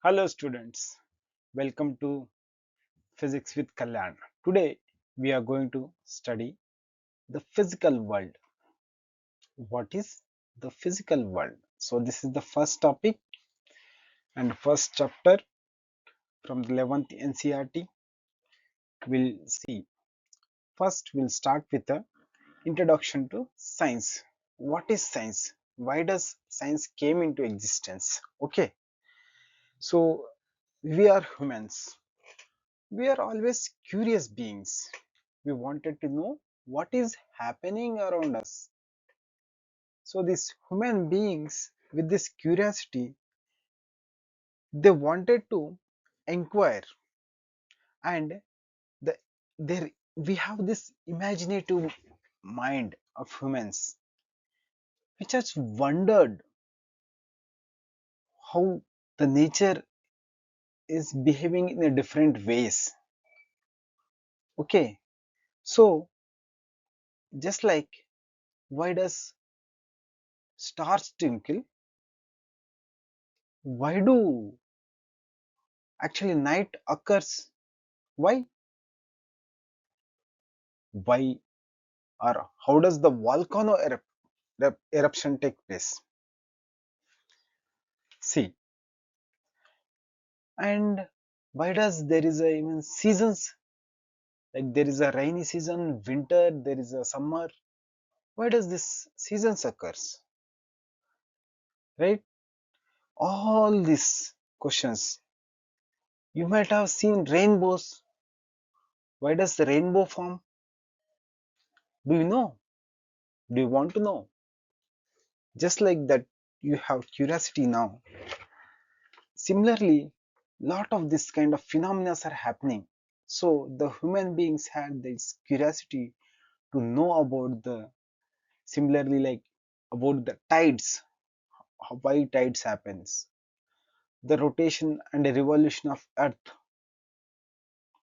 Hello students, welcome to Physics with Kalyan. Today we are going to study the physical world. What is the physical world? So this is the first topic and first chapter from the 11th NCERT. We'll see. First we'll start with the introduction to science. What is science? Why does science came into existence? Okay. So we are humans. We are always curious beings. We wanted to know what is happening around us. So these human beings with this curiosity, they wanted to inquire, and the there we have this imaginative mind of humans which has wondered how the nature is behaving in a different ways. Okay, so just like why does stars twinkle? Why do actually night occurs? Why? Why or how does the volcano eruption take place? See, and why does there is a even seasons, like there is a rainy season, winter, there is a summer? Why does this seasons occurs? Right? All these questions. You might have seen rainbows. Why does the rainbow form? Do you know? Do you want to know? Just like that, you have curiosity now. Similarly, lot of this kind of phenomena are happening. So the human beings had this curiosity to know about the similarly like about the tides, why tides happens, the rotation and the revolution of Earth,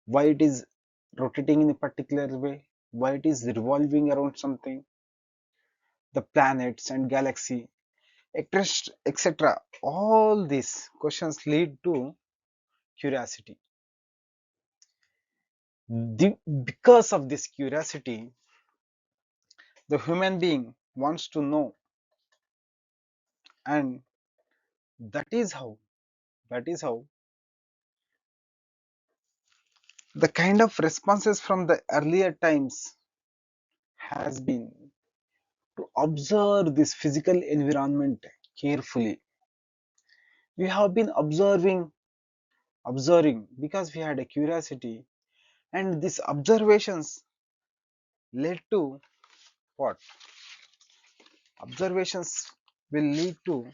why it is rotating in a particular way, why it is revolving around something, the planets and galaxy, etc. All these questions lead to curiosity. Because of this curiosity, the human being wants to know, and that is how that is how the kind of responses from the earlier times has been to observe this physical environment carefully. We have been observing because we had a curiosity, and these observations led to what? Observations will lead to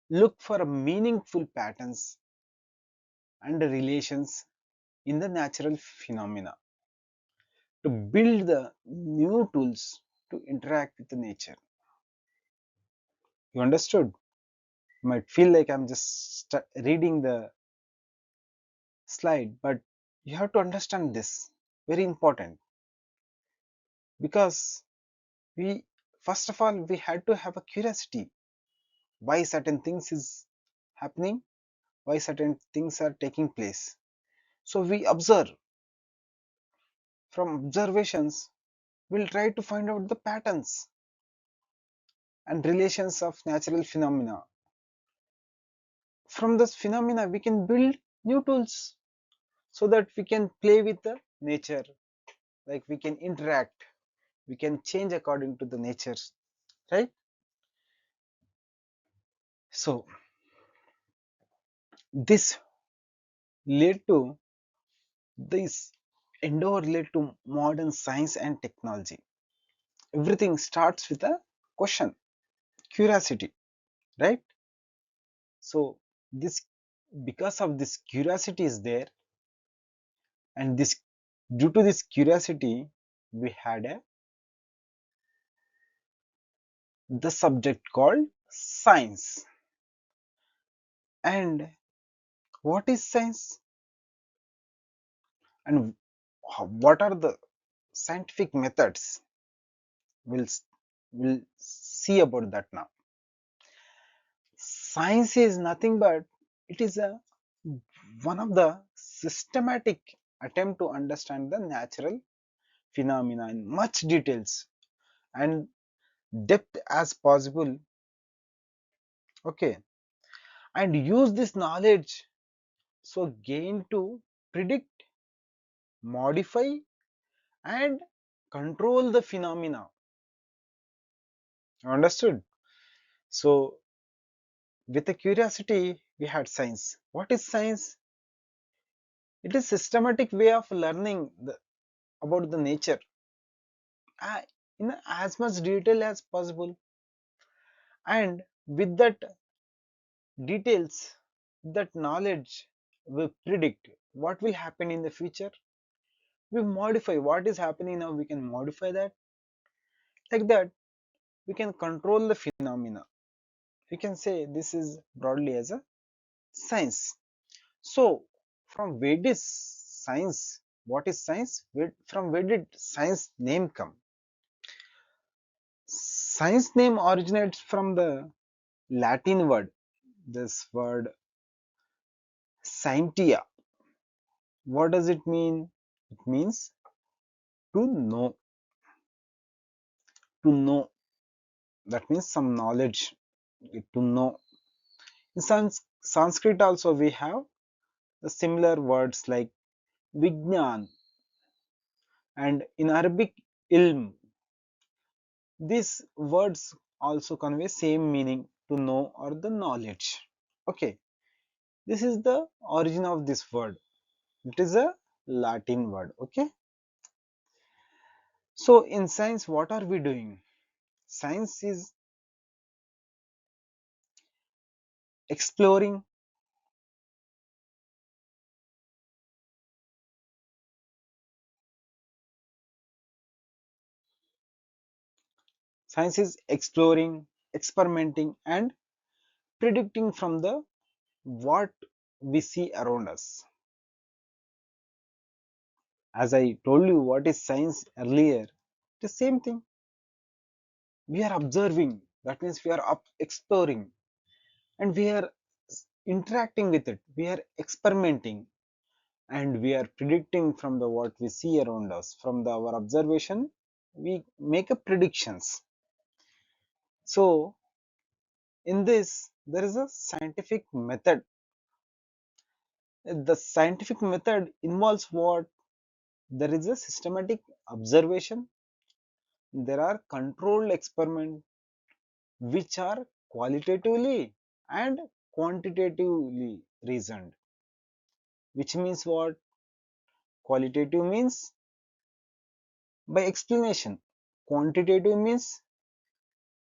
look for meaningful patterns and relations in the natural phenomena to build the new tools to interact with the nature. You understood? You might feel like I'm just reading the slide, but you have to understand this. Very important, because we first of all we had to have a curiosity why certain things is happening, why certain things are taking place. So we observe. From observations, we'll try to find out the patterns and relations of natural phenomena. From this phenomena, we can build new tools so that we can play with the nature, like we can interact, we can change according to the nature, right? So this led to this endeavor led to modern science and technology. Everything starts with a question, curiosity, right? So this because of this curiosity is there, and this due to this curiosity we had a the subject called science. And what is science? And what are the scientific methods? We'll, we'll see about that now. Science is nothing but it is a one of the systematic attempt to understand the natural phenomena in much details and depth as possible, okay, and use this knowledge so gain to predict, modify, and control the phenomena. Understood? So with a curiosity we had science. What is science? It is systematic way of learning about the nature uh, in as much detail as possible, and with that details, that knowledge, we predict what will happen in the future. We modify what is happening now, we can modify that. Like that we can control the phenomena. We can say this is broadly as a science. So from where did science, what is science, from where did science name come? Science name originates from the Latin word, this word scientia. What does it mean? It means to know. To know, that means some knowledge, to know. In Sanskrit also we have the similar words like Vignan, and in Arabic ilm. These words also convey same meaning, to know or the knowledge. Okay, this is the origin of this word. It is a Latin word. Okay, so in science what are we doing? Science is exploring, science is exploring, experimenting, and predicting from the what we see around us. As I told you what is science earlier, the same thing. We are observing, that means we are up exploring, and we are interacting with it, we are experimenting, and we are predicting from the what we see around us. From our observation we make a predictions. So in this there is a scientific method. The scientific method involves what? There is a systematic observation, there are controlled experiments which are qualitatively and quantitatively reasoned. Which means what? Qualitative means by explanation, quantitative means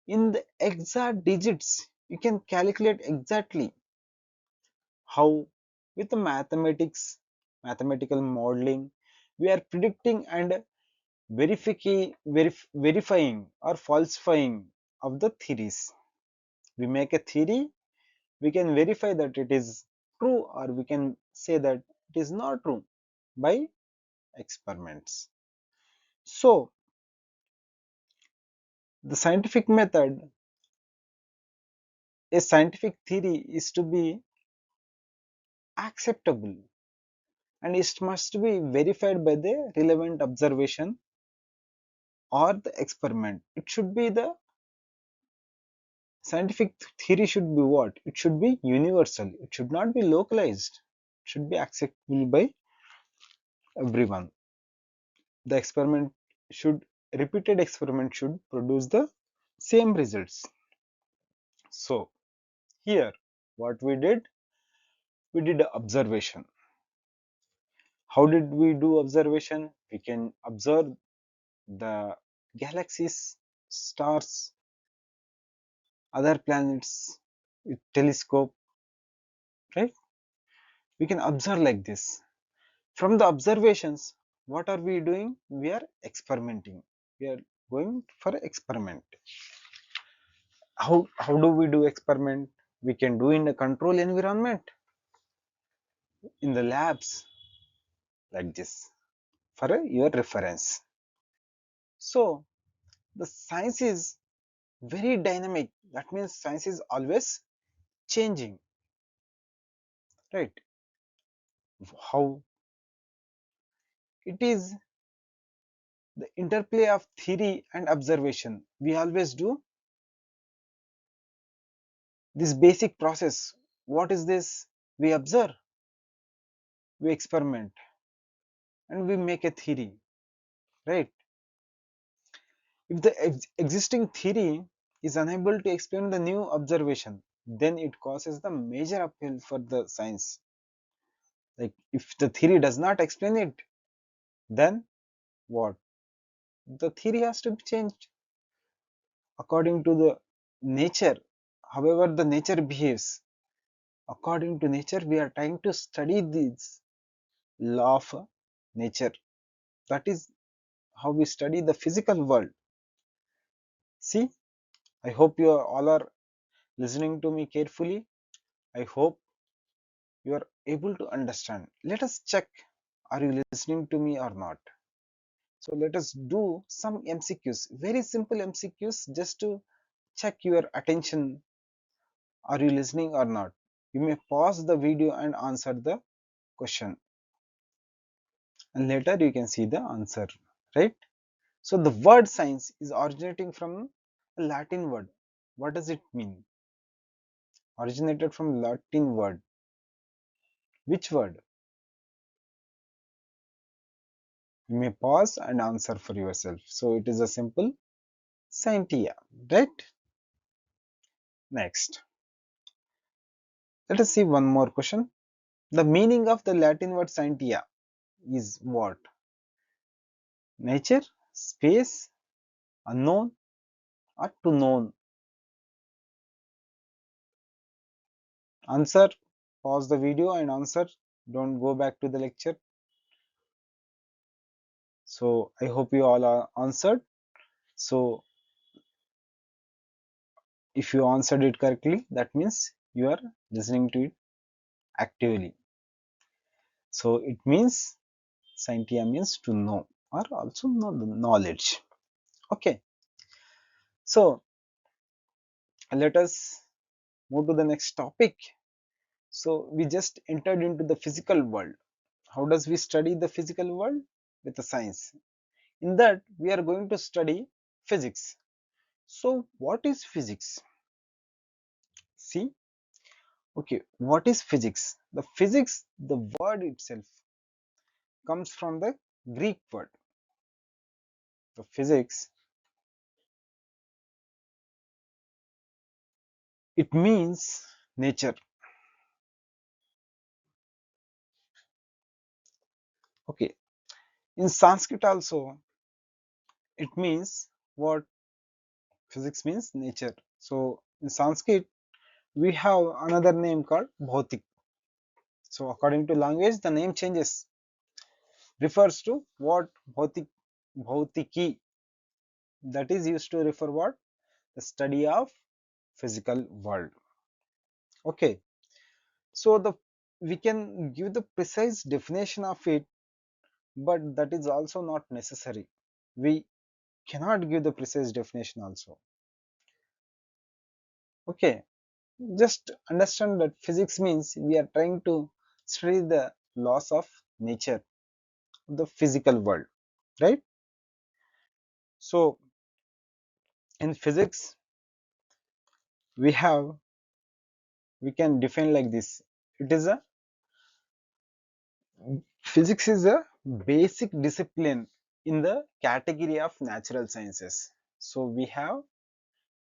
in the exact digits you can calculate exactly how. With the mathematical modeling we are predicting and verifying or falsifying of the theories. We make a theory, we can verify that it is true or we can say that it is not true by experiments. So the scientific method, a scientific theory is to be acceptable and it must be verified by the relevant observation or the experiment. It should be the scientific theory should be what? It should be universal. It should not be localized. It should be acceptable by everyone. The experiment should, repeated experiment should produce the same results. So here what we did observation. How did we do observation? We can observe the galaxies, stars, other planets with telescope, right? We can observe like this. From the observations, what are we doing? We are experimenting. We are going for experiment. How do we do experiment? We can do in a control environment, in the labs, like this for your reference. So the science is very dynamic. That means science is always changing, right? How it is the interplay of theory and observation. We always do this basic process. What is this? We observe, we experiment, and we make a theory, right? If the existing theory is unable to explain the new observation, then it causes the major uphill for the science. Like if the theory does not explain it, then what? The theory has to be changed according to the nature, however the nature behaves. According to nature, we are trying to study this law of nature. That is how we study the physical world. See, I hope you all are listening to me carefully. I hope you are able to understand. Let us check, are you listening to me or not? So let us do some MCQs, very simple MCQs, just to check your attention. Are you listening or not? You may pause the video and answer the question, and later you can see the answer, right? So the word science is originating from a Latin word. What does it mean? Originated from Latin word. Which word? You may pause and answer for yourself. So it is a simple scientia, right? Next, let us see one more question. The meaning of the Latin word scientia is what? Nature, space, unknown, or to known? Answer. Pause the video and answer. Don't go back to the lecture. So I hope you all are answered. So if you answered it correctly, that means you are listening to it actively. So it means scientia means to know, or also knowledge. Okay. So let us move to the next topic. So we just entered into the physical world. How does we study the physical world? With the science. In that we are going to study physics. So what is physics? See, okay, what is physics? The physics, the word itself comes from the Greek word. The physics, it means nature. Okay, in Sanskrit also it means what? Physics means nature. So in Sanskrit we have another name called bhautik. So according to language the name changes, refers to what? Bhautiki, that is used to refer what? The study of physical world. Okay, so the we can give the precise definition of it, but that is also not necessary. We cannot give the precise definition also. Okay, just understand that physics means we are trying to study the laws of nature, the physical world, right? So in physics we can define like this. It is a Physics is a basic discipline in the category of natural sciences. So we have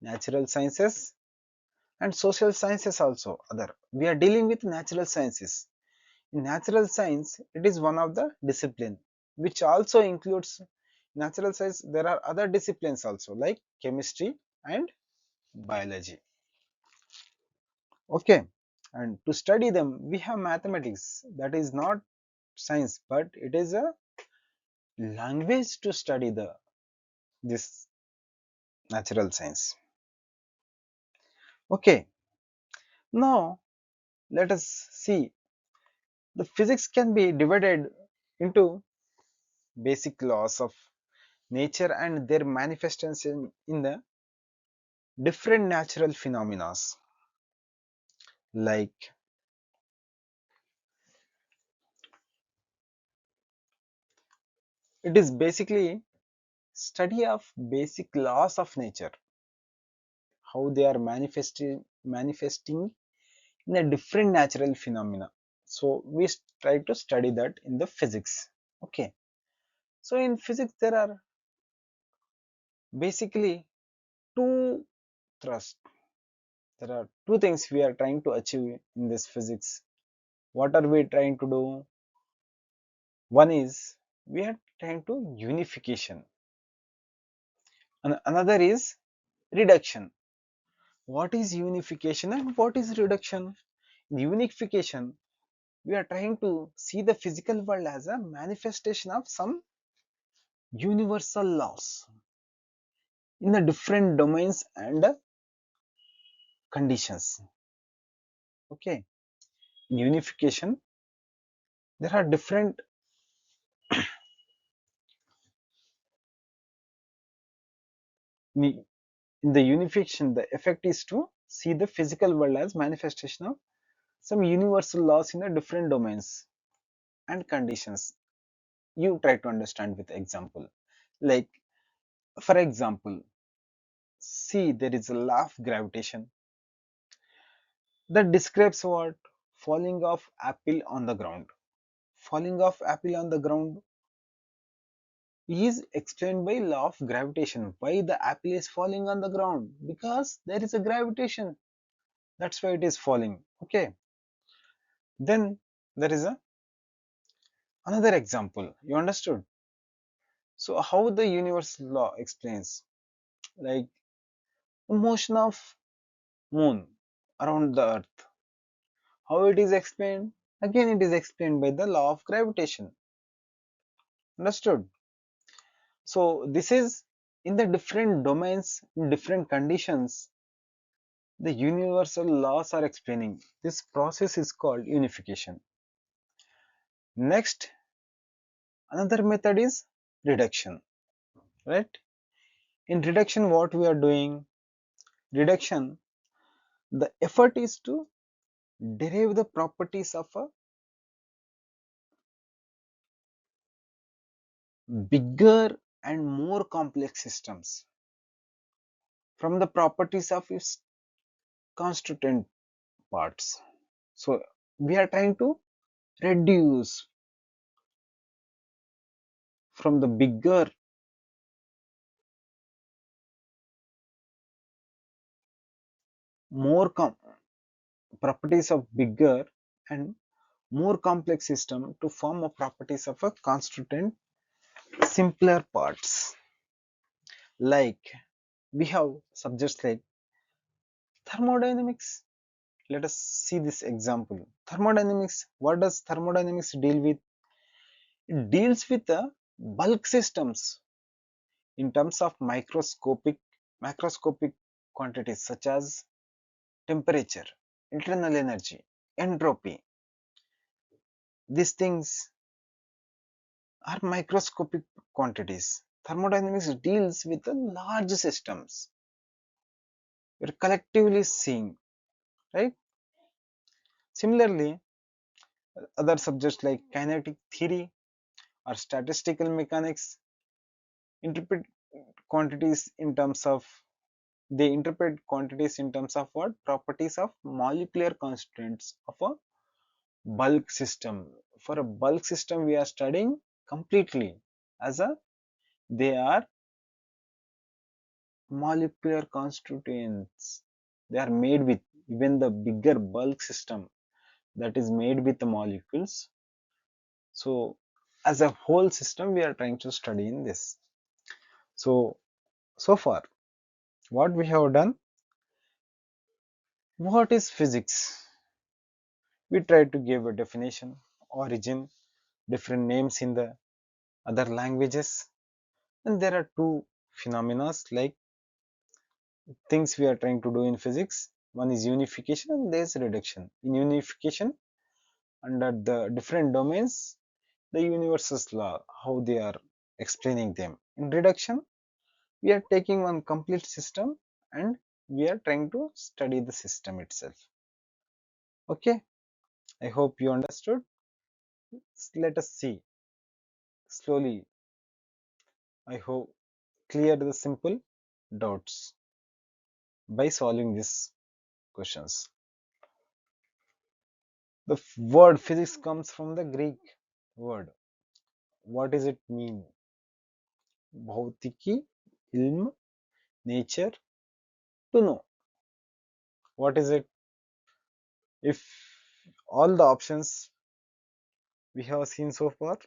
natural sciences and social sciences also other. We are dealing with natural sciences. In natural science, it is one of the discipline which also includes natural science. There are other disciplines also like chemistry and biology. Okay, and to study them, we have mathematics. That is not science, but it is a language to study the this natural science. Okay, now let us see, the physics can be divided into basic laws of nature and their manifestation in the different natural phenomena. Like it is basically study of basic laws of nature, how they are manifesting in a different natural phenomena. So we try to study that in the physics. Okay. So in physics there are basically two thrusts. There are two things we are trying to achieve in this physics. What are we trying to do? One is we are trying to unification, and another is reduction. What is unification and what is reduction? In unification, we are trying to see the physical world as a manifestation of some universal laws in the different domains and conditions. Okay, in unification, there are different. In the unification, the effect is to see the physical world as manifestation of some universal laws in the different domains and conditions. You try to understand with example. Like for example, see there is a law of gravitation that describes what? Falling of apple on the ground. Falling of apple on the ground is explained by law of gravitation. Why the apple is falling on the ground? Because there is a gravitation. That's why it is falling. Okay. Then there is a another example. You understood? So how the universal law explains, like motion of moon around the earth. How it is explained? Again it is explained by the law of gravitation. Understood? So this is in the different domains, in different conditions, the universal laws are explaining. This process is called unification. Next, another method is reduction, right? In reduction, what we are doing? Reduction, the effort is to derive the properties of a bigger and more complex systems from the properties of its constituent parts. So we are trying to reduce from the bigger more properties of bigger and more complex system to form a properties of a constituent simpler parts. Like we have subjects like thermodynamics. Let us see this example. Thermodynamics, what does thermodynamics deal with? It deals with the bulk systems in terms of macroscopic quantities such as temperature, internal energy, entropy. These things are microscopic quantities. Thermodynamics deals with the large systems. We're collectively seeing, right? Similarly, other subjects like kinetic theory or statistical mechanics interpret quantities in terms of they interpret quantities in terms of what? Properties of molecular constants of a bulk system. For a bulk system, we are studying completely as a they are molecular constituents. They are made with even the bigger bulk system that is made with the molecules. So, as a whole system, we are trying to study in this. So, so far, what we have done, what is physics? We tried to give a definition, origin, different names in the other languages, and there are two phenomena like things we are trying to do in physics. One is unification and there is reduction. In unification, under the different domains, the universe's law, how they are explaining them. In reduction, we are taking one complete system and we are trying to study the system itself. Okay, I hope you understood. Let us see slowly. I hope clear the simple doubts by solving these questions. The word physics comes from the Greek word. What does it mean? Bhautiki, ilm, nature, to know. What is it? If all the options we have seen so far,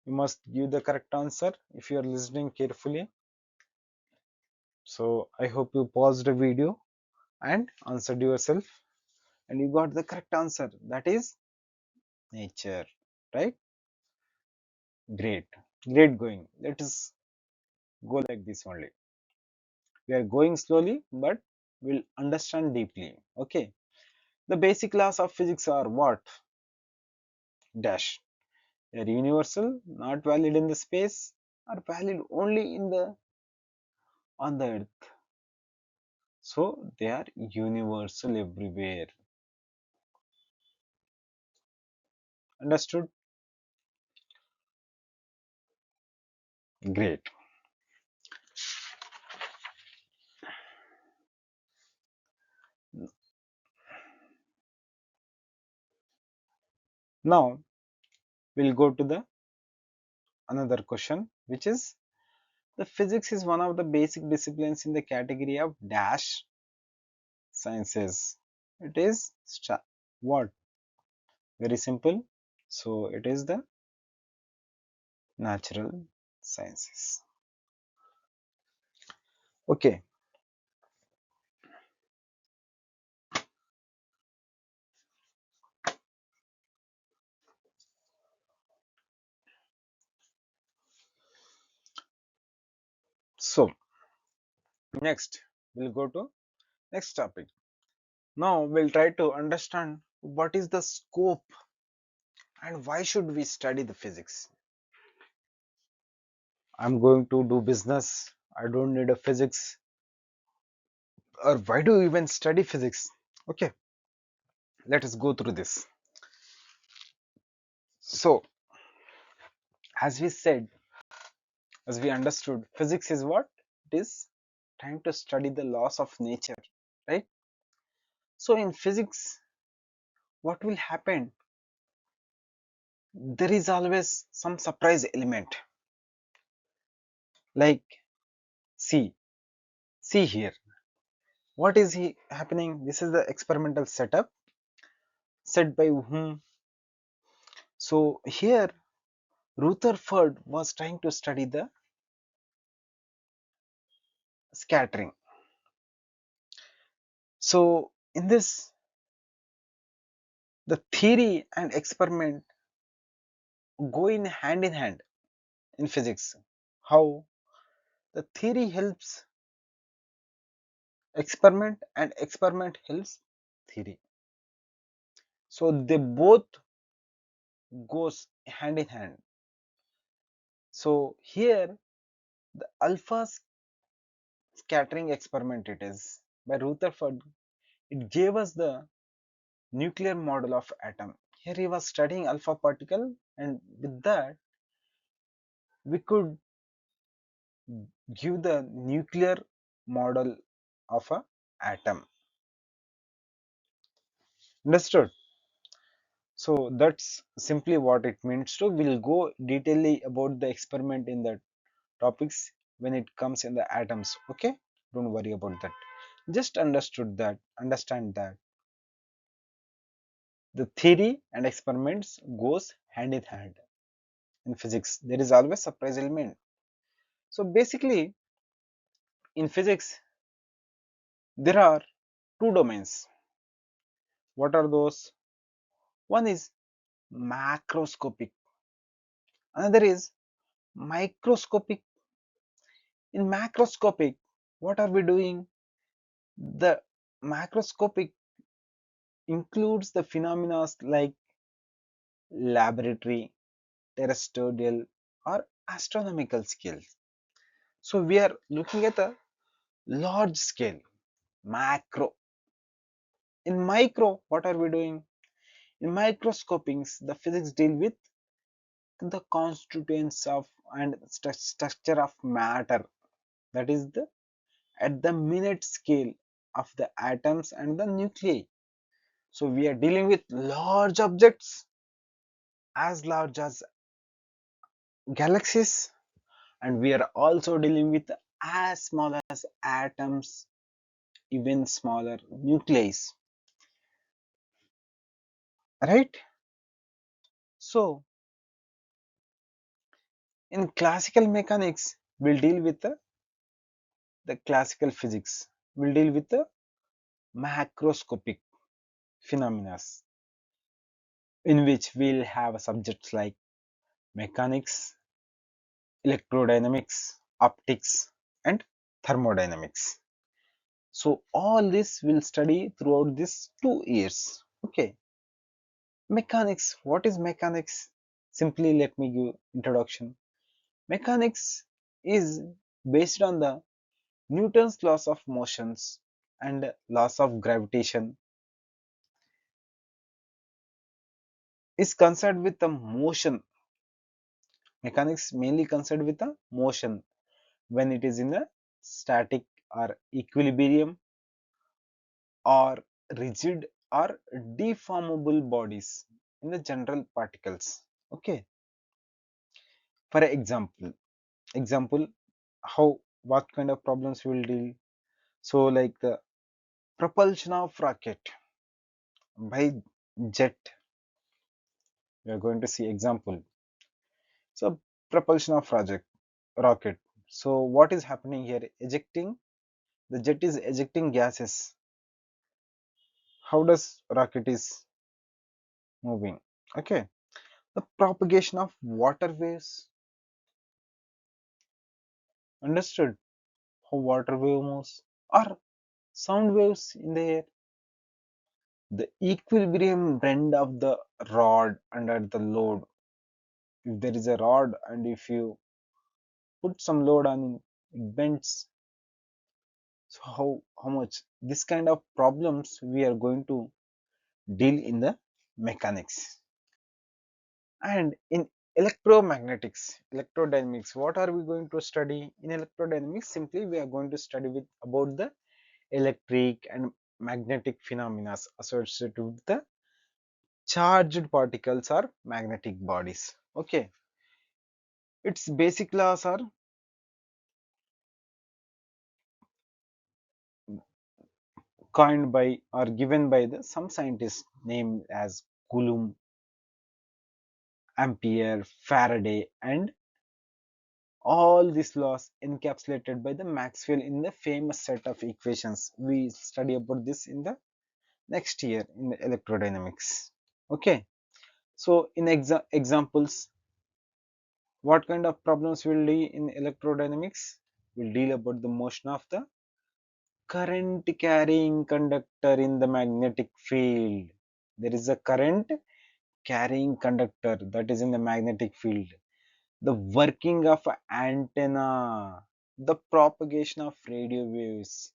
you must give the correct answer if you are listening carefully. So I hope you paused the video and answered yourself and you got the correct answer. That is nature, right? Great, great going. Let us go like this only. We are going slowly, but we'll understand deeply. Okay. The basic laws of physics are what? Dash. They are universal, not valid in the space, are valid only in the on the earth. So they are universal everywhere. Understood? Great. Now we'll go to the another question, which is the physics is one of the basic disciplines in the category of dash sciences. It is what? Very simple. So it is the natural sciences. Okay. So next we'll go to next topic. Now we'll try to understand what is the scope and why should we study the physics. I'm going to do business. I don't need a physics. Or why do you even study physics? Okay, let us go through this. So, as we said, as we understood, physics is what? It is trying to study the laws of nature, right? So, in physics, what will happen? There is always some surprise element. Like, see, see here. What is happening? This is the experimental setup set by whom? So, here Rutherford was trying to study the scattering. So, in this, the theory and experiment go in hand in physics. How? The theory helps experiment and experiment helps theory. So, they both goes hand in hand. So, here the alpha scattering experiment it is by Rutherford. It gave us the nuclear model of atom. Here he was studying alpha particle and with that we could give the nuclear model of a atom. Understood? So that's simply what it means to. We'll go detailedly about the experiment in the topics when it comes in the atoms. Okay, don't worry about that. Just understand that the theory and experiments goes hand in hand in physics. There is always surprise element. So basically in physics there are two domains. What are those? One is macroscopic, another is microscopic. In macroscopic, what are we doing? The macroscopic includes the phenomena like laboratory, terrestrial, or astronomical scales. So we are looking at a large scale, macro. In micro, what are we doing? In microscopings, the physics deal with the constituents of and structure of matter. That is the at the minute scale of the atoms and the nuclei. So we are dealing with large objects as large as galaxies, and we are also dealing with as small as atoms, even smaller nuclei, right? So in classical mechanics, we'll deal with the classical physics. We'll deal with the macroscopic phenomena, in which we'll have subjects like mechanics, electrodynamics, optics, and thermodynamics. So all this we'll study throughout these 2 years. Okay. Mechanics. What is mechanics? Simply let me give introduction. Mechanics is based on the Newton's laws of motions and laws of gravitation, is concerned with the motion. Mechanics mainly concerned with the motion when it is in a static or equilibrium or rigid or deformable bodies in the general particles. Okay. For example, how what kind of problems we will deal. So like propulsion of rocket by jet. We are going to see example. So propulsion of rocket. So what is happening here? Ejecting the jet is ejecting gases. How does rocket is moving? Okay. The propagation of water waves. Understood how water wave moves or sound waves in the air. The equilibrium bend of the rod under the load. If there is a rod and if you put some load on it, it bends. So how much this kind of problems we are going to deal in the mechanics. And in electrodynamics, what are we going to study in electrodynamics? Simply we are going to study with about the electric and magnetic phenomena associated with the charged particles or magnetic bodies. Okay, its basic laws are coined by or given by the some scientists named as Coulomb, Ampere, Faraday, and all these laws encapsulated by the Maxwell in the famous set of equations. We study about this in the next year in the electrodynamics. Okay, so in examples, what kind of problems will deal in electrodynamics? We'll deal about the motion of the current carrying conductor in the magnetic field. There is a current carrying conductor that is in the magnetic field. The working of antenna, the propagation of radio waves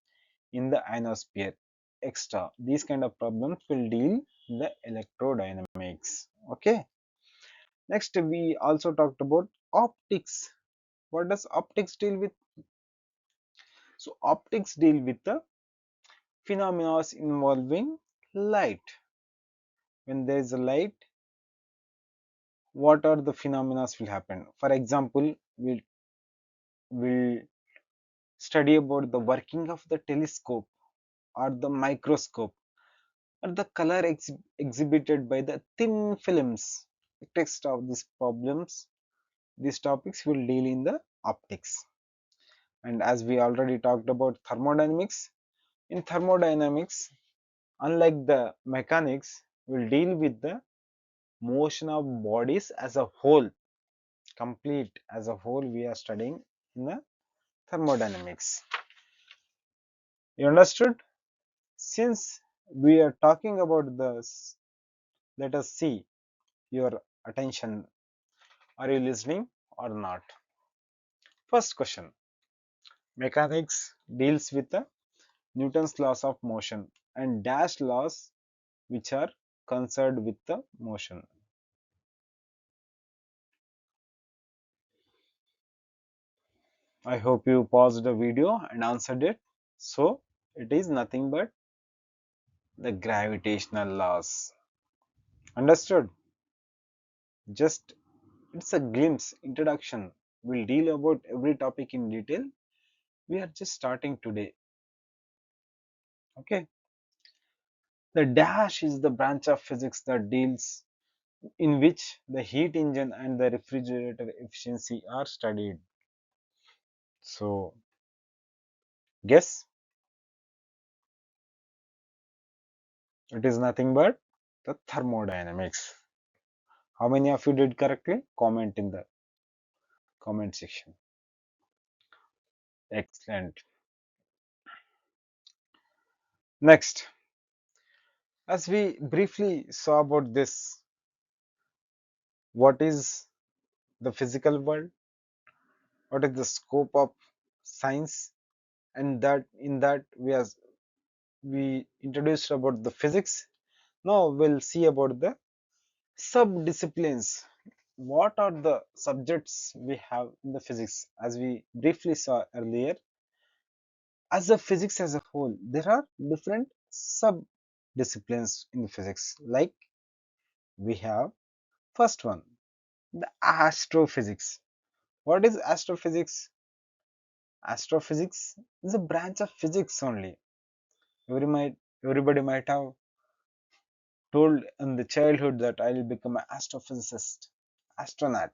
in the ionosphere, extra. These kind of problems will deal in the electrodynamics. Okay. Next, we also talked about optics. What does optics deal with? So, optics deal with the phenomena involving light. When there is a light, what are the phenomena will happen? For example, we'll study about the working of the telescope or the microscope or the color exhibited by the thin films. The text of these problems, these topics will deal in the optics. And as we already talked about thermodynamics, in thermodynamics, unlike the mechanics, will deal with the motion of bodies as a whole, complete as a whole. We are studying in the thermodynamics. You understood? Since we are talking about this, let us see your attention. Are you listening or not? First question. Mechanics deals with the Newton's laws of motion and dash laws which are concerned with the motion. I hope you paused the video and answered it. So it is nothing but the gravitational laws. Understood? Just it's a glimpse, introduction. We'll deal about every topic in detail. We are just starting today. Okay. The dash is the branch of physics that deals in which the heat engine and the refrigerator efficiency are studied. So guess it is nothing but the thermodynamics. How many of you did correctly? Comment in the comment section. Excellent. Next, as we briefly saw about this, what is the physical world? What is the scope of science? And that in that we introduced about the physics. Now we'll see about the sub-disciplines. What are the subjects we have in the physics? As we briefly saw earlier, as a physics as a whole, there are different sub-disciplines in physics. Like we have first one, the astrophysics. What is astrophysics? Astrophysics is a branch of physics only. Everybody might have told in the childhood that I will become an astrophysicist, astronaut.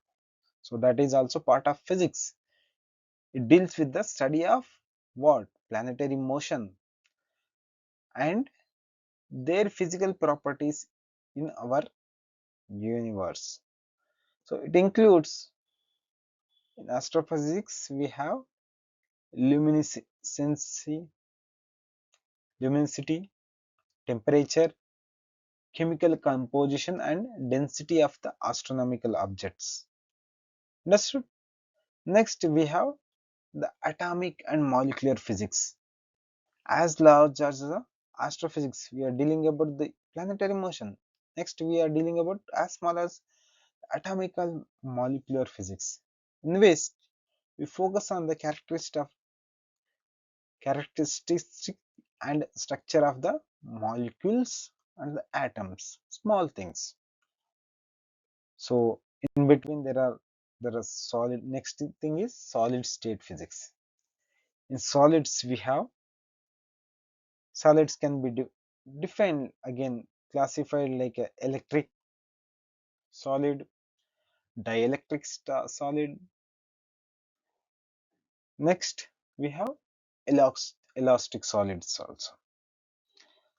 So that is also part of physics. It deals with the study of what? Planetary motion and their physical properties in our universe. So it includes in astrophysics we have luminescence, luminosity, temperature, chemical composition and density of the astronomical objects. Understood? Next we have the atomic and molecular physics. As large as the astrophysics, we are dealing about the planetary motion. Next we are dealing about as small as atomical molecular physics, in which we focus on the characteristic and structure of the molecules and the atoms, small things. So in between there are solid. Next thing is solid state physics. In solids we have solids can be defined again, classified like a electric solid, dielectric solid. Next we have elastic solids also.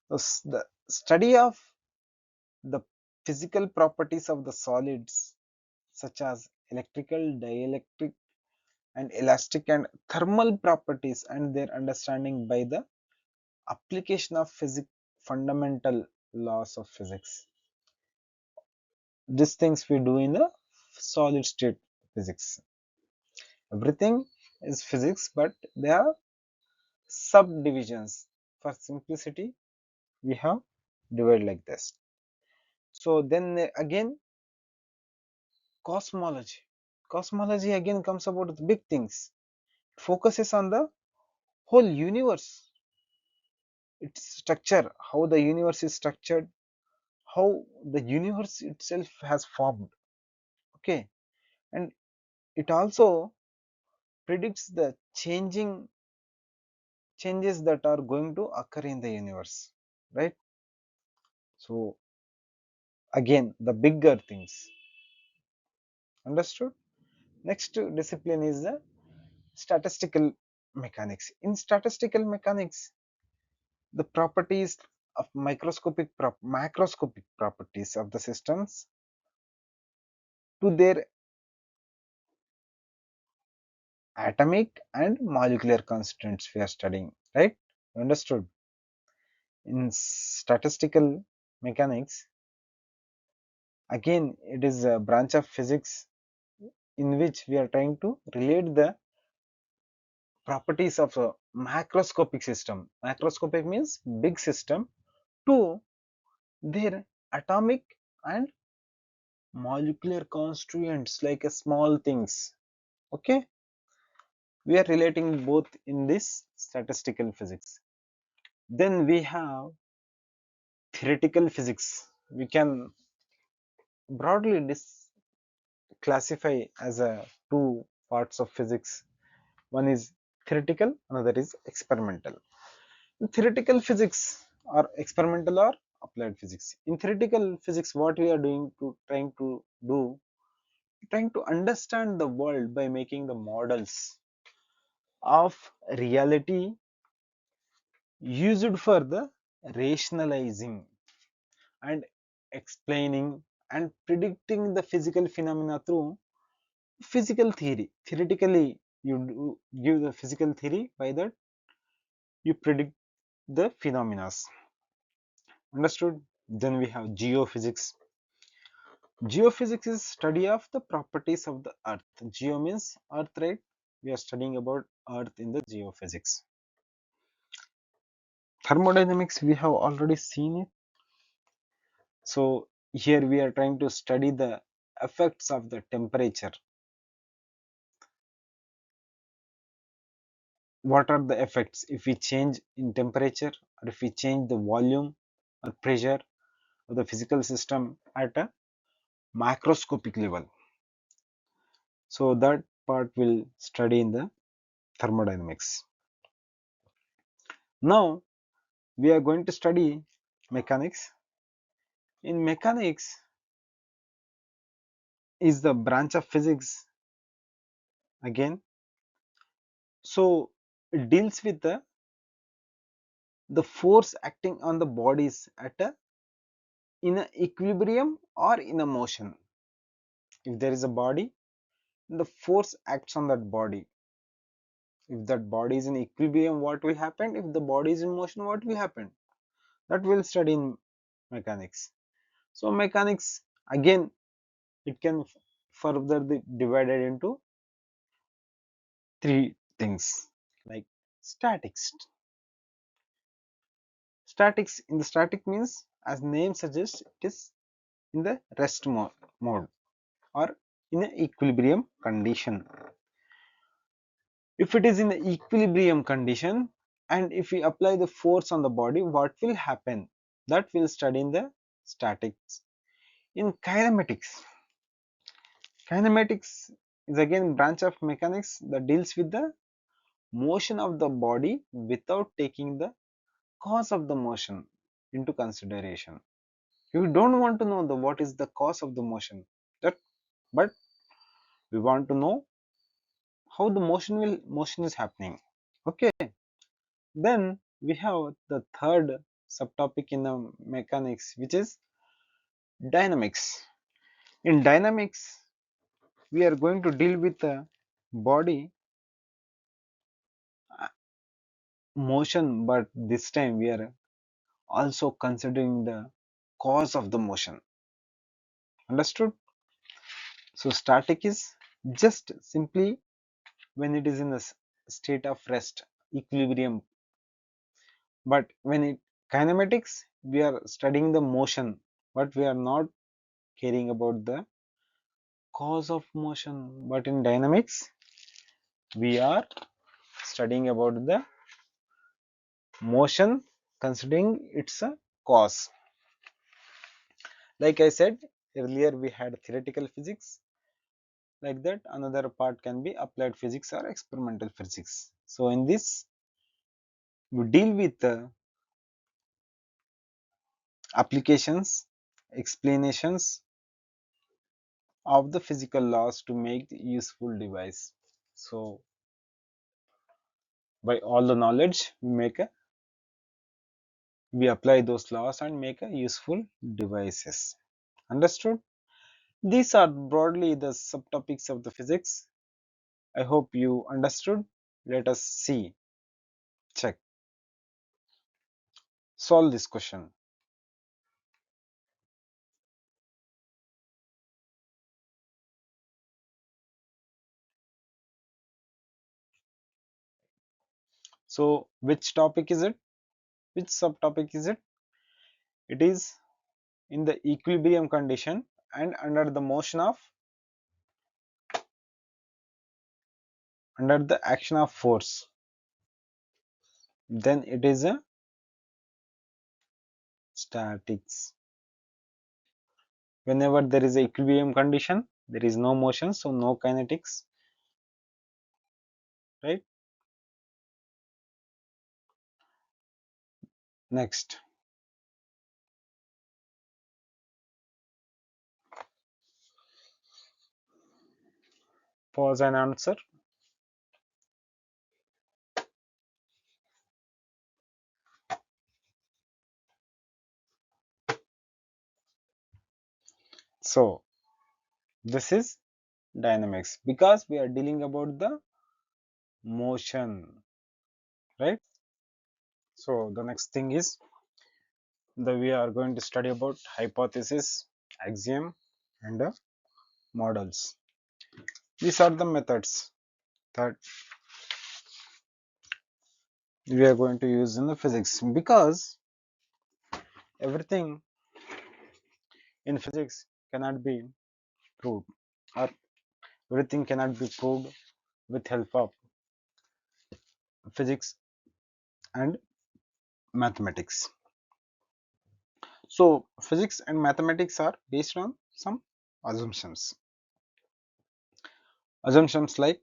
The study of the physical properties of the solids such as electrical, dielectric and elastic and thermal properties and their understanding by the application of physics fundamental laws of physics. These things we do in the solid state physics. Everything is physics, but there are subdivisions. For simplicity, we have divided like this. So then again, cosmology. Cosmology again comes about the big things. It focuses on the whole universe, its structure, how the universe is structured, how the universe itself has formed. Okay, and it also predicts the changes that are going to occur in the universe, right? So again the bigger things. Understood? Next discipline is the statistical mechanics. In statistical mechanics, the properties of macroscopic properties of the systems to their atomic and molecular constants we are studying, right? Understood? In statistical mechanics, Again, it is a branch of physics in which we are trying to relate the properties of a macroscopic system. Macroscopic means big system to their atomic and molecular constituents like a small things. Okay, we are relating both in this statistical physics. Then we have theoretical physics. We can broadly classify as a two parts of physics. One is theoretical, another is experimental. In theoretical physics or experimental or applied physics. In theoretical physics, what we are doing to do, trying to understand the world by making the models of reality used for the rationalizing and explaining and predicting the physical phenomena through physical theory. Theoretically, you give the physical theory, by that you predict the phenomena. Understood? Then we have geophysics. Geophysics is study of the properties of the earth. Geo means earth, right? We are studying about earth in the geophysics. Thermodynamics, we have already seen it. So here we are trying to study the effects of the temperature. What are the effects if we change in temperature, or if we change the volume or pressure of the physical system at a macroscopic level? So that part will study in the thermodynamics. Now we are going to study mechanics. In mechanics is the branch of physics again. So it deals with the force acting on the bodies at a in a equilibrium or in a motion. If there is a body, the force acts on that body. If that body is in equilibrium, what will happen? If the body is in motion, what will happen? That we'll study in mechanics. So mechanics again, it can further divided into three things like statics. Statics, in the static means, as name suggests, it is in the mode or in an equilibrium condition. If it is in the equilibrium condition and if we apply the force on the body, what will happen? That we'll study in the statics. In kinematics, kinematics is again branch of mechanics that deals with the motion of the body without taking the cause of the motion into consideration. You don't want to know the what is the cause of the motion, that but we want to know how the motion is happening. Okay, then we have the third subtopic in the mechanics, which is dynamics. In dynamics, we are going to deal with the body motion, but this time we are also considering the cause of the motion. Understood? So static is just simply when it is in a state of rest, equilibrium. But when it kinematics, we are studying the motion, but we are not caring about the cause of motion. But in dynamics, we are studying about the motion, considering its a cause. Like I said earlier, we had theoretical physics. Like that, another part can be applied physics or experimental physics. So in this, we deal with applications, explanations of the physical laws to make the useful device. So by all the knowledge, we apply those laws and make a useful devices. Understood? These are broadly the subtopics of the physics. I hope you understood. Let us see, check, solve this question. So which topic is it? Which subtopic is it? It is in the equilibrium condition and under the action of force. Then it is a statics. Whenever there is a equilibrium condition, there is no motion, so no kinetics, right? Next, pause and answer. So this is dynamics because we are dealing about the motion, right? So the next thing is that we are going to study about hypothesis, axiom, and models. These are the methods that we are going to use in the physics because everything in physics cannot be proved, or everything cannot be proved with help of physics and mathematics. So physics and mathematics are based on some assumptions. Assumptions like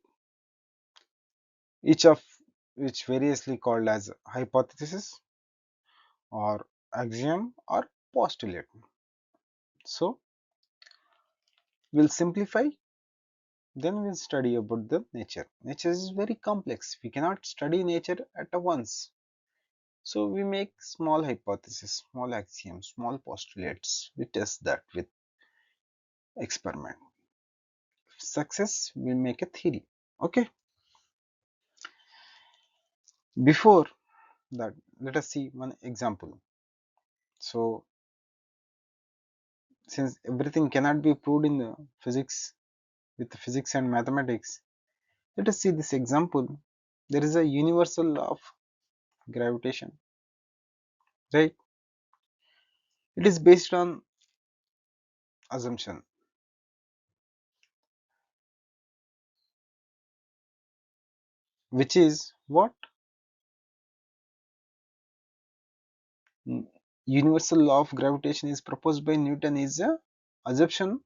each of which variously called as hypothesis or axiom or postulate. So we'll simplify, then we'll study about the nature. Nature is very complex. We cannot study nature at once. So we make small hypotheses, small axioms, small postulates. We test that with experiment. Success will make a theory. Okay. Before that, let us see one example. So since everything cannot be proved in the physics with physics and mathematics, let us see this example. There is a universal law of gravitation, right? It is based on assumption, which is what? Universal law of gravitation is proposed by Newton is a assumption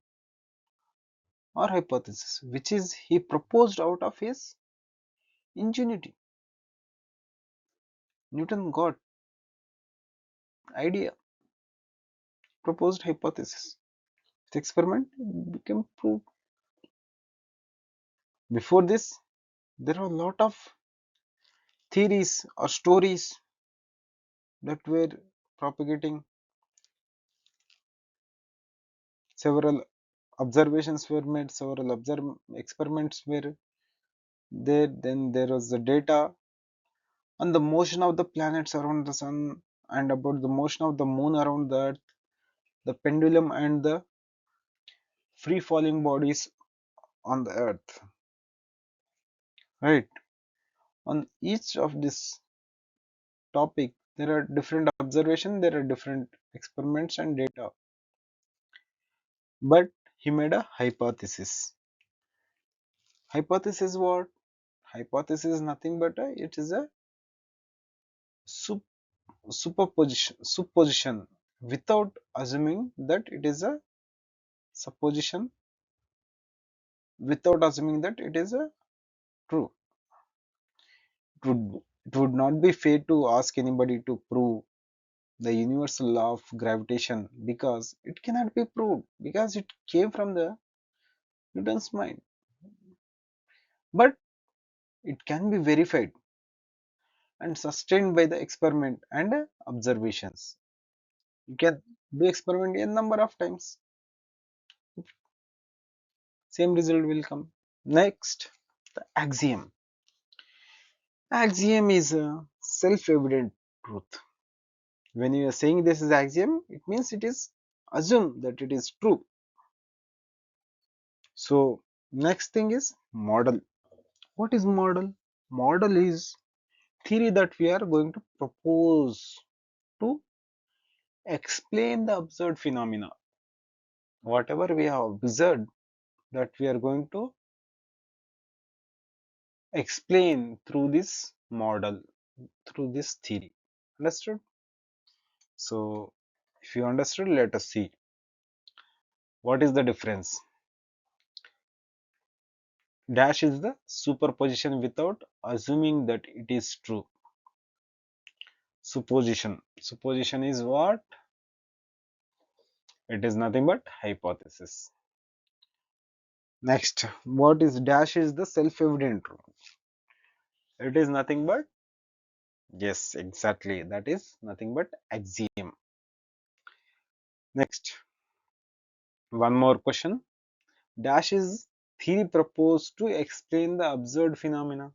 or hypothesis, which is he proposed out of his ingenuity. Newton got idea, proposed hypothesis. The experiment became proved. Before this, there were a lot of theories or stories that were propagating. Several observations were made, several experiments were there. Then there was the data on the motion of the planets around the sun and about the motion of the moon around the earth, the pendulum and the free falling bodies on the earth, right? On each of this topic there are different observations, there are different experiments and data, but he made a hypothesis. Hypothesis what? Hypothesis is nothing but it is a sup supposition without assuming that it is a supposition, without assuming that it is a true. It would not be fair to ask anybody to prove the universal law of gravitation because it cannot be proved because it came from the Newton's mind. But it can be verified and sustained by the experiment and observations. You can do experiment a number of times, same result will come. Next, the axiom. Axiom is a self-evident truth. When you are saying this is axiom, it means it is assumed that it is true. So next thing is model. What is model? Model is theory that we are going to propose to explain the observed phenomena. Whatever we have observed, that we are going to explain through this model, through this theory. Understood? So, if you understood, let us see what is the difference. Dash is the superposition without assuming that it is true. Supposition. Supposition is what? It is nothing but hypothesis. Next, what is dash is the self-evident truth. It is nothing but, yes, exactly, that is nothing but axiom. Next, one more question. Dash is theory proposed to explain the observed phenomena.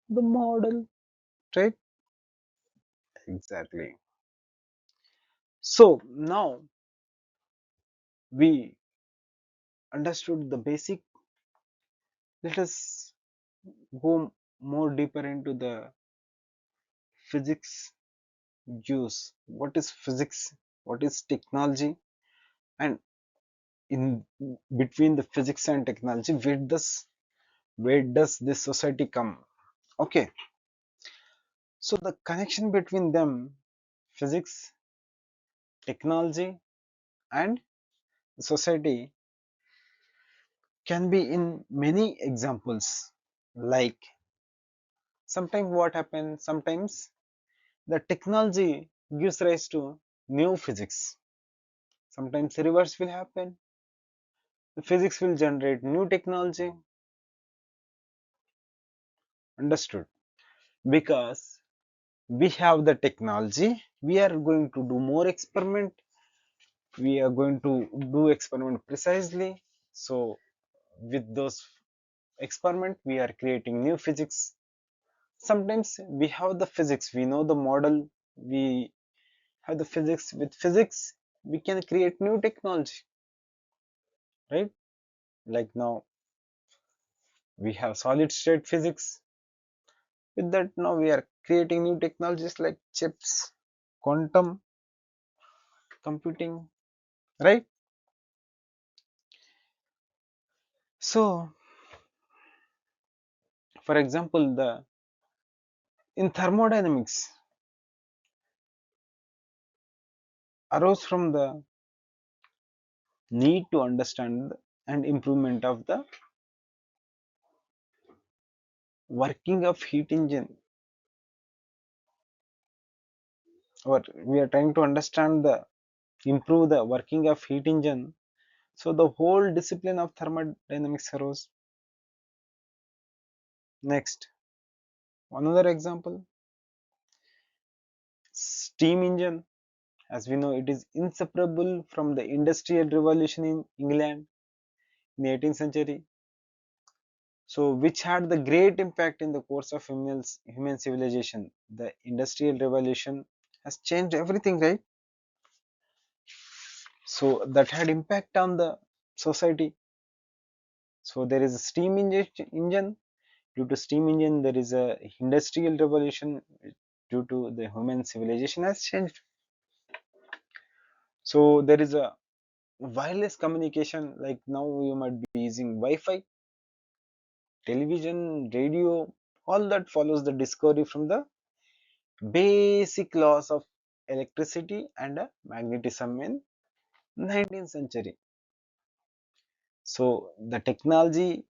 The model, right? Exactly. So now we understood the basic. Let us go more deeper into the physics use. What is physics? What is technology? And in between the physics and technology, where does this society come? Okay, so the connection between them, physics, technology, and society, can be in many examples. Like sometimes what happens, sometimes the technology gives rise to new physics. Sometimes reverse will happen. The physics will generate new technology. Understood? Because we have the technology, we are going to do more experiment. We are going to do experiment precisely. So with those experiment, we are creating new physics. Sometimes we have the physics, we know the model, we have the physics. With physics, we can create new technology, right? Like now we have solid state physics. With that, now we are creating new technologies like chips, quantum computing, right? So for example, the in thermodynamics arose from the need to understand and improvement of the working of heat engine, or we are trying to understand the improve the working of heat engine. So the whole discipline of thermodynamics arose. Next, another example, steam engine. As we know, it is inseparable from the industrial revolution in England in the 18th century. So which had the great impact in the course of human civilization. The industrial revolution has changed everything, right? So that had impact on the society. So there is a engine. Due to steam engine, there is a industrial revolution. Due to the human civilization has changed. So there is a wireless communication. Like now you might be using Wi-Fi, television, radio. All that follows the discovery from the basic laws of electricity and magnetism in 19th century. So the technology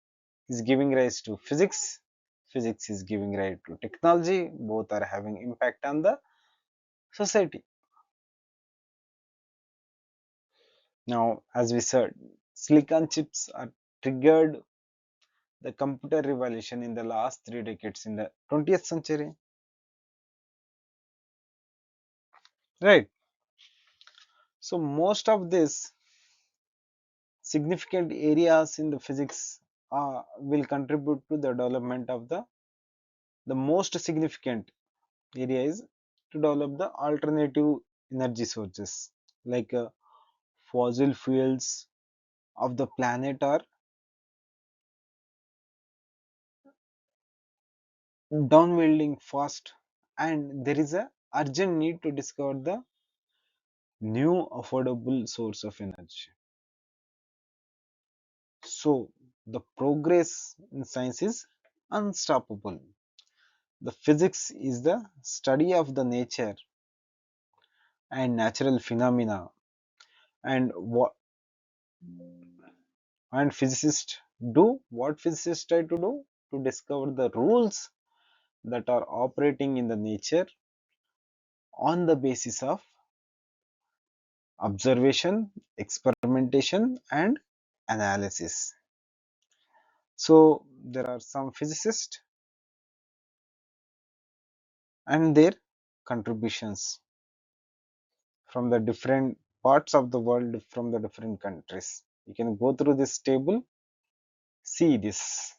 is giving rise to physics, physics is giving rise to technology, both are having impact on the society. Now as we said, silicon chips are triggered the computer revolution in the last 3 decades in the 20th century, right? So most of this significant areas in the physics will contribute to the development of the most significant area is to develop the alternative energy sources, like fossil fuels of the planet are downwelling fast, and there is a urgent need to discover the new affordable source of energy. So the progress in science is unstoppable. The physics is the study of the nature and natural phenomena, and what and physicists do what physicists try to do to discover the rules that are operating in the nature on the basis of observation, experimentation, and analysis. So there are some physicists and their contributions from the different parts of the world, from the different countries. You can go through this table, see this.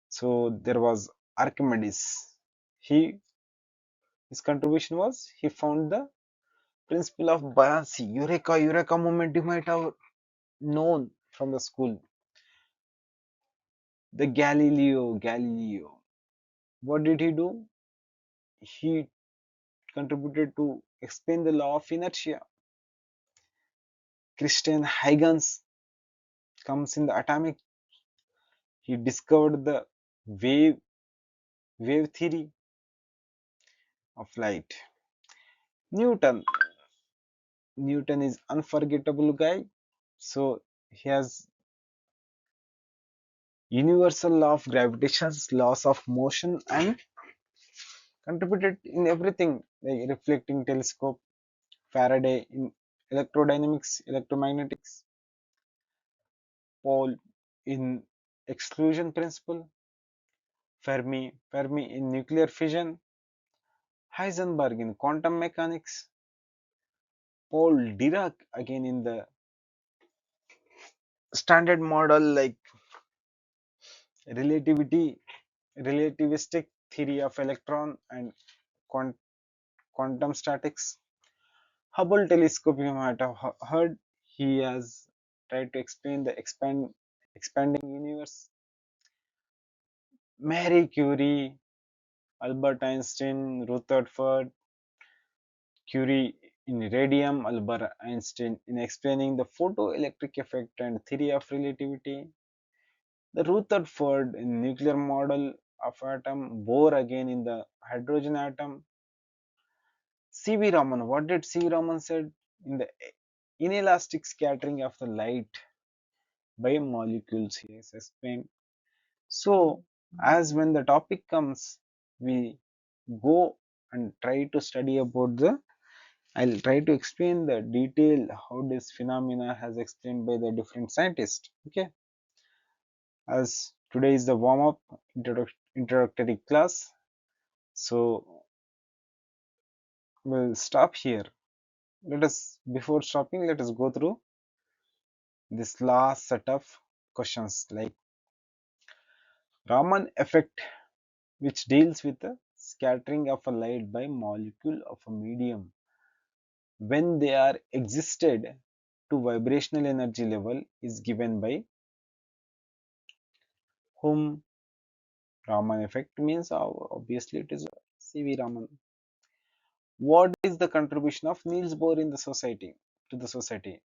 So there was Archimedes. He His contribution was he found the principle of buoyancy. Eureka, eureka moment you might have known from the school. The Galileo. What did he do? He contributed to explain the law of inertia. Christian Huygens comes in the atomic. He discovered the wave theory of light. Newton. Newton is unforgettable guy. So he has universal law of gravitation, laws of motion, and contributed in everything like reflecting telescope, Faraday in electrodynamics, electromagnetics, Paul in exclusion principle, Fermi in nuclear fission, Heisenberg in quantum mechanics, Paul Dirac again in the standard model like relativity, relativistic theory of electron and quant- quantum statics. Hubble telescope you might have heard. He has tried to explain the expanding universe. Marie Curie, Albert Einstein, Rutherford Curie in radium, Albert Einstein in explaining the photoelectric effect and theory of relativity. The Rutherford in nuclear model of atom, Bohr again in the hydrogen atom. C.V. Raman, what did C.V. Raman said in the inelastic scattering of the light by molecules he has explained. So as when the topic comes, we go and try to study about the I'll try to explain the detail how this phenomena has explained by the different scientists. Okay, as today is the warm up introductory class, so we'll stop here. Let us before stopping, let us go through this last set of questions like Raman effect, which deals with the scattering of a light by molecule of a medium when they are existed to vibrational energy level is given by whom. Raman effect means obviously it is C.V. Raman. What is the contribution of Niels Bohr in the society to the society?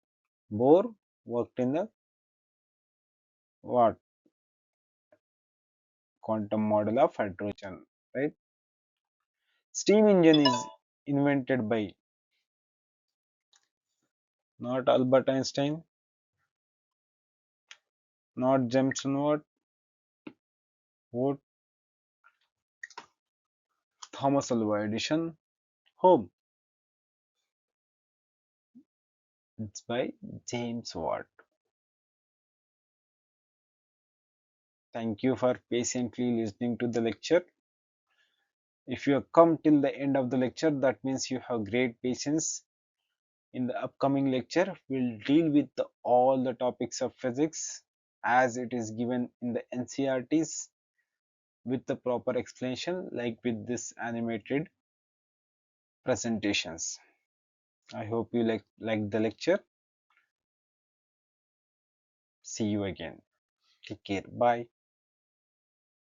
Bohr worked in the what quantum model of hydrogen, right? Steam engine is invented by not Albert Einstein, not James Watt, Watt, Thomas Alva Edison. Whom? It's by James Watt. Thank you for patiently listening to the lecture. If you have come till the end of the lecture, that means you have great patience. In the upcoming lecture, we'll deal with all the topics of physics as it is given in the NCRTs with the proper explanation, like with this animated presentations. I hope you like the lecture. See you again. Take care. Bye.